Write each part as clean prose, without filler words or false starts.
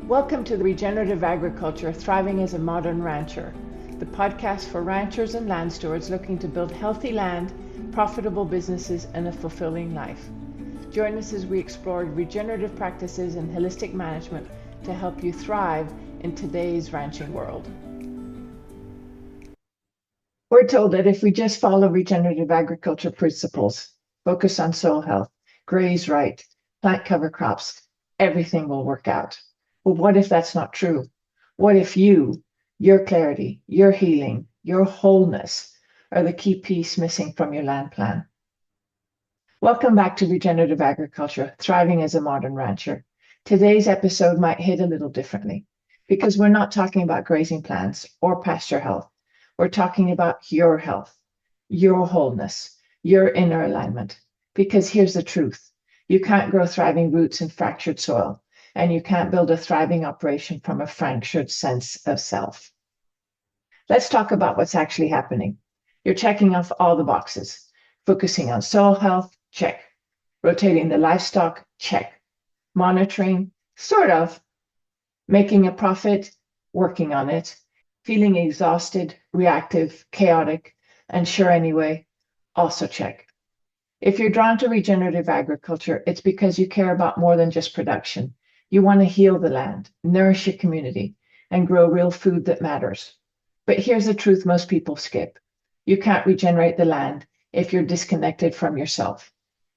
Welcome to the Regenerative Agriculture, Thriving as a Modern Rancher, the podcast for ranchers and land stewards looking to build healthy land, profitable businesses, and a fulfilling life. Join us as we explore regenerative practices and holistic management to help you thrive in today's ranching world. We're told that if we just follow regenerative agriculture principles, focus on soil health, graze right, plant cover crops, everything will work out. Well, what if that's not true? What if your clarity, your healing, your wholeness are the key piece missing from your land plan? Welcome back to Regenerative Agriculture, Thriving as a Modern Rancher. Today's episode might hit a little differently because we're not talking about grazing plans or pasture health. We're talking about your health, your wholeness, your inner alignment. Because here's the truth. You can't grow thriving roots in fractured soil. And you can't build a thriving operation from a fractured sense of self. Let's talk about what's actually happening. You're checking off all the boxes. Focusing on soil health, check. Rotating the livestock, check. Monitoring, sort of. Making a profit, working on it. Feeling exhausted, reactive, chaotic, and sure anyway, also check. If you're drawn to regenerative agriculture, it's because you care about more than just production. You want to heal the land, nourish your community, and grow real food that matters. But here's the truth most people skip. You can't regenerate the land if you're disconnected from yourself.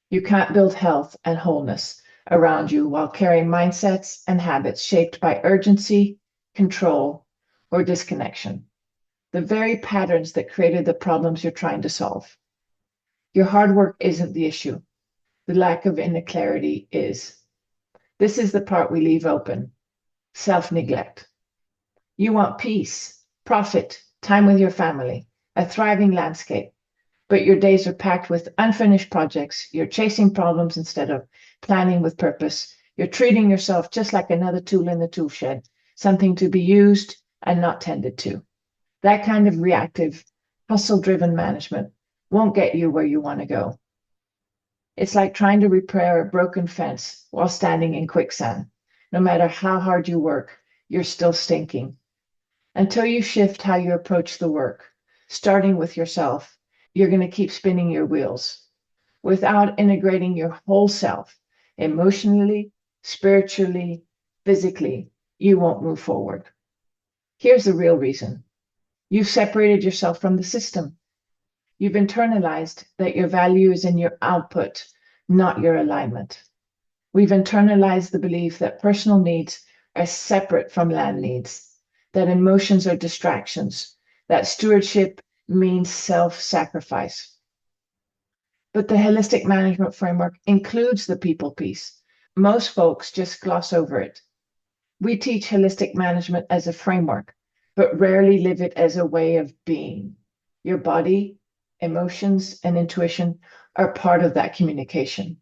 You can't build health and wholeness around you while carrying mindsets and habits shaped by urgency, control, or disconnection. The very patterns that created the problems you're trying to solve. Your hard work isn't the issue. The lack of inner clarity is. This is the part we leave open. Self-neglect. You want peace, profit, time with your family, a thriving landscape, but your days are packed with unfinished projects. You're chasing problems instead of planning with purpose. You're treating yourself just like another tool in the tool shed, something to be used and not tended to. That kind of reactive, hustle-driven management won't get you where you want to go. It's like trying to repair a broken fence while standing in quicksand. No matter how hard you work, you're still stinking. Until you shift how you approach the work, starting with yourself, you're going to keep spinning your wheels. Without integrating your whole self, emotionally, spiritually, physically, you won't move forward. Here's the real reason. You've separated yourself from the system. You've internalized that your value is in your output, not your alignment. We've internalized the belief that personal needs are separate from land needs, that emotions are distractions, that stewardship means self-sacrifice. But the holistic management framework includes the people piece. Most folks just gloss over it. We teach holistic management as a framework, but rarely live it as a way of being. Your body, emotions, and intuition are part of that communication.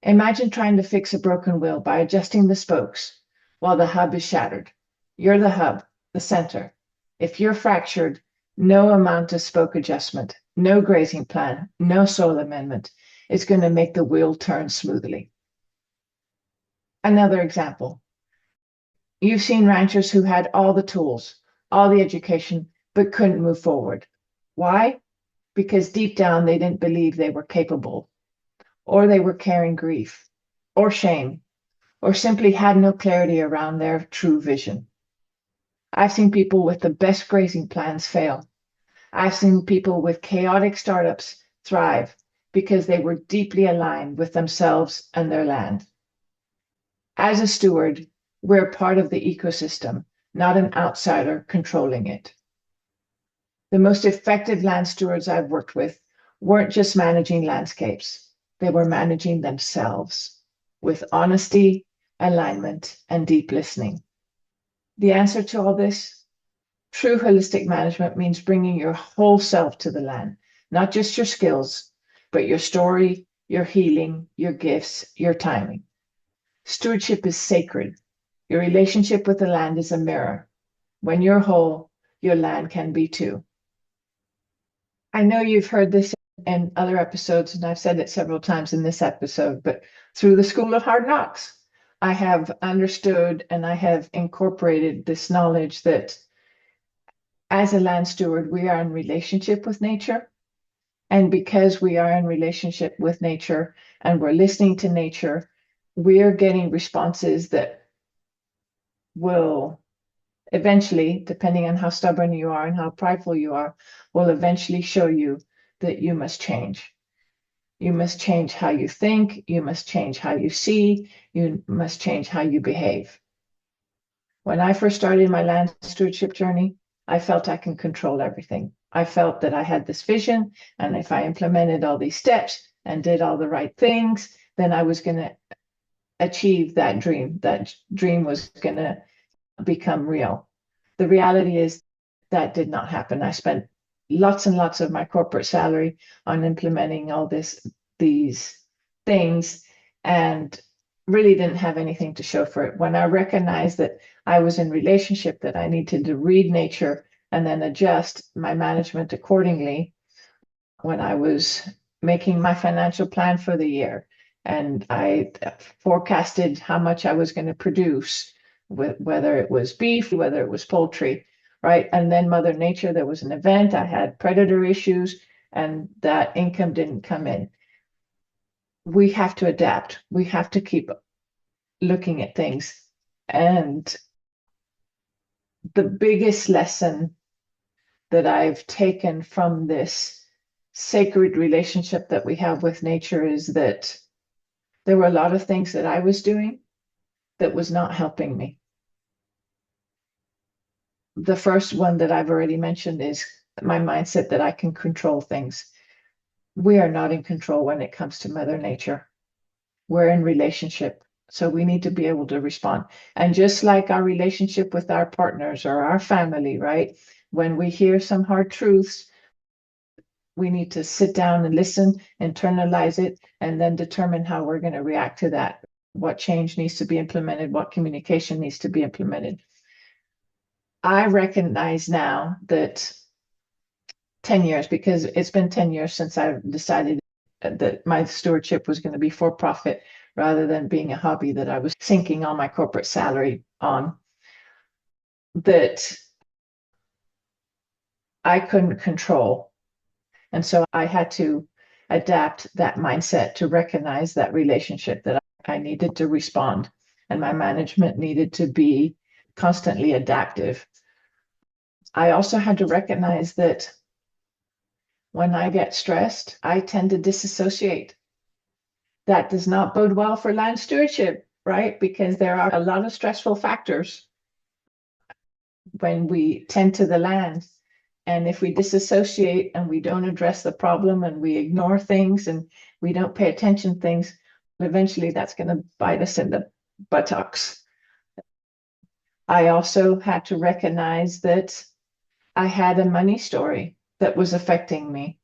Imagine trying to fix a broken wheel by adjusting the spokes while the hub is shattered. You're the hub, the center. If you're fractured, no amount of spoke adjustment, no grazing plan, no soil amendment is going to make the wheel turn smoothly. Another example. You've seen ranchers who had all the tools, all the education, but couldn't move forward. Why? Because deep down they didn't believe they were capable, or they were carrying grief, or shame, or simply had no clarity around their true vision. I've seen people with the best grazing plans fail. I've seen people with chaotic startups thrive because they were deeply aligned with themselves and their land. As a steward, we're part of the ecosystem, not an outsider controlling it. The most effective land stewards I've worked with weren't just managing landscapes. They were managing themselves with honesty, alignment, and deep listening. The answer to all this? True holistic management means bringing your whole self to the land, not just your skills, but your story, your healing, your gifts, your timing. Stewardship is sacred. Your relationship with the land is a mirror. When you're whole, your land can be too. I know you've heard this in other episodes, and I've said it several times in this episode, but through the school of hard knocks, I have understood and I have incorporated this knowledge that as a land steward, we are in relationship with nature. And because we are in relationship with nature and we're listening to nature, we're getting responses that will eventually, depending on how stubborn you are and how prideful you are, will eventually show you that you must change. You must change how you think. You must change how you see. You must change how you behave. When I first started my land stewardship journey, I felt I can control everything. I felt that I had this vision, and if I implemented all these steps and did all the right things, then I was going to achieve that dream. That dream was going to become real. The reality is that did not happen. I spent lots and lots of my corporate salary on implementing all these things and really didn't have anything to show for it. When I recognized that I was in relationship, that I needed to read nature and then adjust my management accordingly, when I was making my financial plan for the year and I forecasted how much I was going to produce, whether it was beef, whether it was poultry, right? And then Mother Nature, there was an event, I had predator issues, and that income didn't come in. We have to adapt. We have to keep looking at things. And the biggest lesson that I've taken from this sacred relationship that we have with nature is that there were a lot of things that I was doing that was not helping me. The first one that I've already mentioned is my mindset that I can control things. We are not in control when it comes to Mother Nature. We're in relationship. So we need to be able to respond. And just like our relationship with our partners or our family, right? When we hear some hard truths, we need to sit down and listen, internalize it, and then determine how we're going to react to that. What change needs to be implemented, what communication needs to be implemented. I recognize now that 10 years, because it's been 10 years since I decided that my stewardship was going to be for profit rather than being a hobby that I was sinking all my corporate salary on, that I couldn't control. And so I had to adapt that mindset to recognize that relationship, that I needed to respond and my management needed to be constantly adaptive. I also had to recognize that when I get stressed, I tend to disassociate. That does not bode well for land stewardship, right? Because there are a lot of stressful factors when we tend to the land. And if we disassociate and we don't address the problem and we ignore things and we don't pay attention to things, eventually that's going to bite us in the buttocks. I also had to recognize that I had a money story that was affecting me.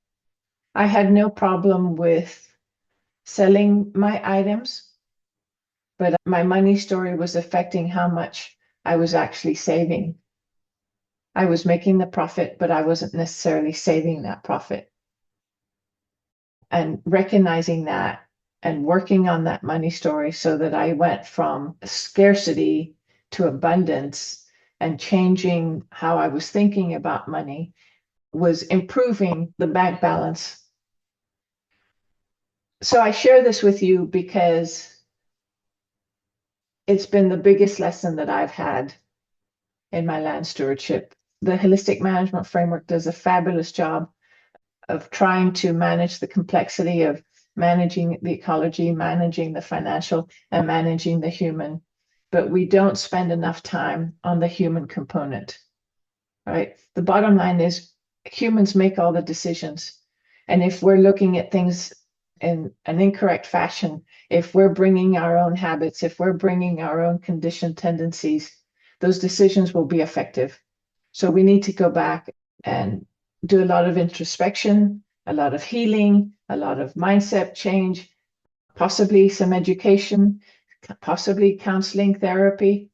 I had no problem with selling my items, but my money story was affecting how much I was actually saving. I was making the profit, but I wasn't necessarily saving that profit. And recognizing that and working on that money story so that I went from scarcity to abundance and changing how I was thinking about money was improving the bank balance. So I share this with you because it's been the biggest lesson that I've had in my land stewardship. The holistic management framework does a fabulous job of trying to manage the complexity of managing the ecology, managing the financial, and managing the human. But we don't spend enough time on the human component, right? The bottom line is humans make all the decisions. And if we're looking at things in an incorrect fashion, if we're bringing our own habits, if we're bringing our own conditioned tendencies, those decisions will be effective. So we need to go back and do a lot of introspection, a lot of healing, a lot of mindset change, possibly some education, possibly counseling, therapy,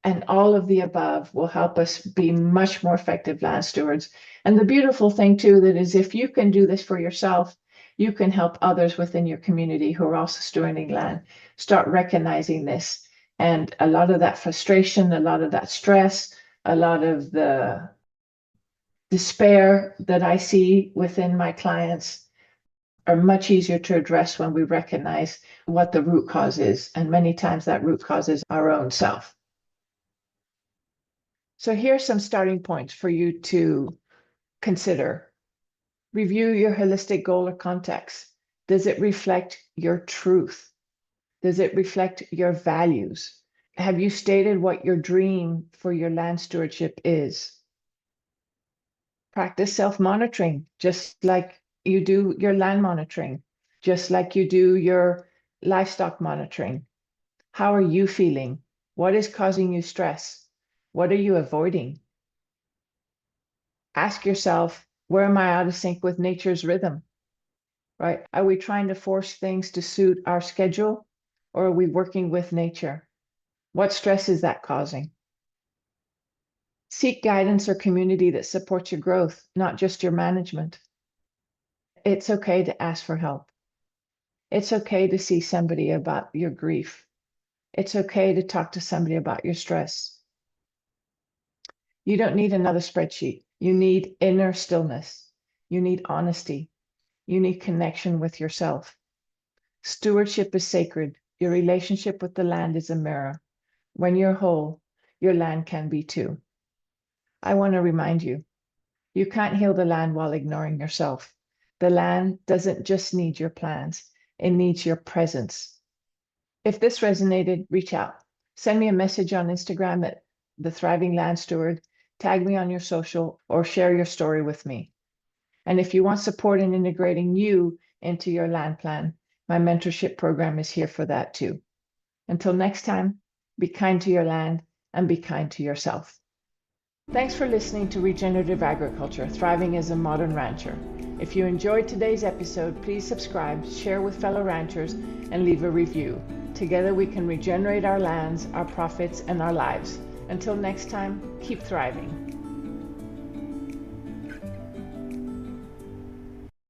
and all of the above will help us be much more effective land stewards. And the beautiful thing too, that is if you can do this for yourself, you can help others within your community who are also stewarding land start recognizing this. And a lot of that frustration, a lot of that stress, a lot of the despair that I see within my clients are much easier to address when we recognize what the root cause is. And many times that root cause is our own self. So here's some starting points for you to consider. Review your holistic goal or context. Does it reflect your truth? Does it reflect your values? Have you stated what your dream for your land stewardship is? Practice self-monitoring, just like you do your land monitoring, just like you do your livestock monitoring. How are you feeling? What is causing you stress? What are you avoiding? Ask yourself, where am I out of sync with nature's rhythm? Right? Are we trying to force things to suit our schedule, or are we working with nature? What stress is that causing? Seek guidance or community that supports your growth, not just your management. It's okay to ask for help. It's okay to see somebody about your grief. It's okay to talk to somebody about your stress. You don't need another spreadsheet. You need inner stillness. You need honesty. You need connection with yourself. Stewardship is sacred. Your relationship with the land is a mirror. When you're whole, your land can be too. I want to remind you, you can't heal the land while ignoring yourself. The land doesn't just need your plans, it needs your presence. If this resonated, reach out. Send me a message on Instagram at The Thriving Land Steward, tag me on your social, or share your story with me. And if you want support in integrating you into your land plan, my mentorship program is here for that too. Until next time, be kind to your land and be kind to yourself. Thanks for listening to Regenerative Agriculture, Thriving as a Modern Rancher. If you enjoyed today's episode, please subscribe, share with fellow ranchers, and leave a review. Together we can regenerate our lands, our profits, and our lives. Until next time, keep thriving.